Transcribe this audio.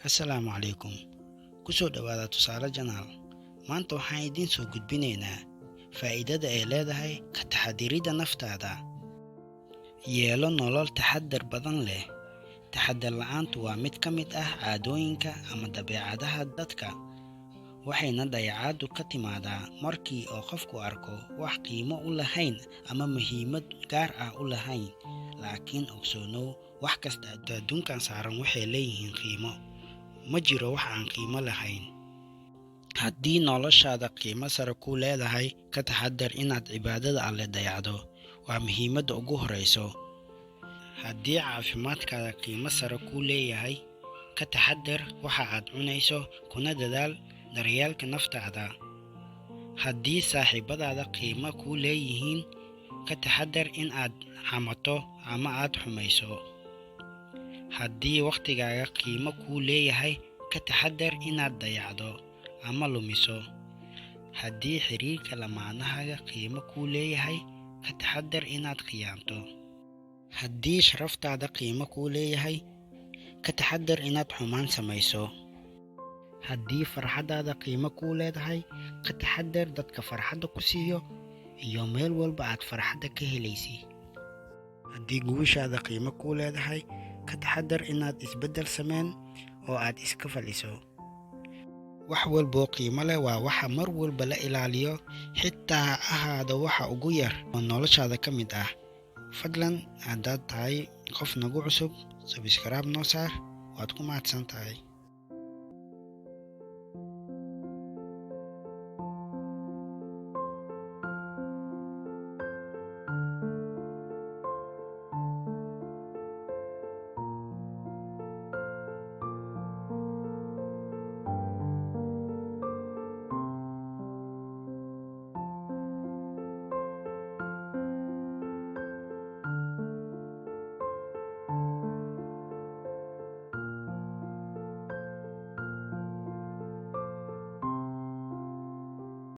Assalaamu calaykum. Ku soo dhawaada Tusaale Journal. Maanta waxaan idiin soo gudbinaynaa faa'iidada ay leedahay ka taxadiridda naftaada. Yeelo nolol taxaddar badan leh. Taxaddar la'aantu waa mid ka mid ah caadooyinka ama dabeecadaha dadka, waxayna dayacaadu ka timaadaa markii oo qofku arko wax qiimo u lahayn ama muhiimad gaar ah u lahayn. Laakiin ogsoonow, wax kasta adduunkan saaran waxay leeyihiin qiimo. Ma jiro wax aan qiimo lahayn. Haddii noloshaada qiimo sare ku leedahay, ka taxaddar inaad cibaadada Alle dayacdo. Waa muhiimadda ugu horeyso. Haddii caafimaadkaada qiimo sare ku leeyahay, ka taxaddar waxa aad cunayso, kuna dadaal daryeelka naftaada. Haddii saaxiibadaada qiimo ku leeyihiin, ka taxaddar in aad xamato ama aad xumayso. Haddii waqtigaaga qiimo ku leeyahay, ka taxaddar inaad dayacdo ama lumiso. Haddii xiriirka lamaanahaaga qiimo ku leeyahay, ka taxaddar inaad khiyaanto. Haddii sharaftaada qiimo ku leeyahay, ka taxaddar inaad xumaan samayso. Haddii farxaddaada qiimo ku leedahay, ka taxaddar dadka farxadda ku siiyo iyo meel walba aad farxadda ka helaysid. Haddii guushaada qiimo ku leedahay, ka taxaddar inaad isbeddel sameyn oo aad iska faliso. Wax walboo qiimo leh waa waxa mar walba la ilaaliyo, xitaa ha ahaado waxa ugu yar oo noloshaada ka mid ah. Fadlan haddaad tahay qof nagu cusub, subscribe noo saar, waad ku mahadsan tahay.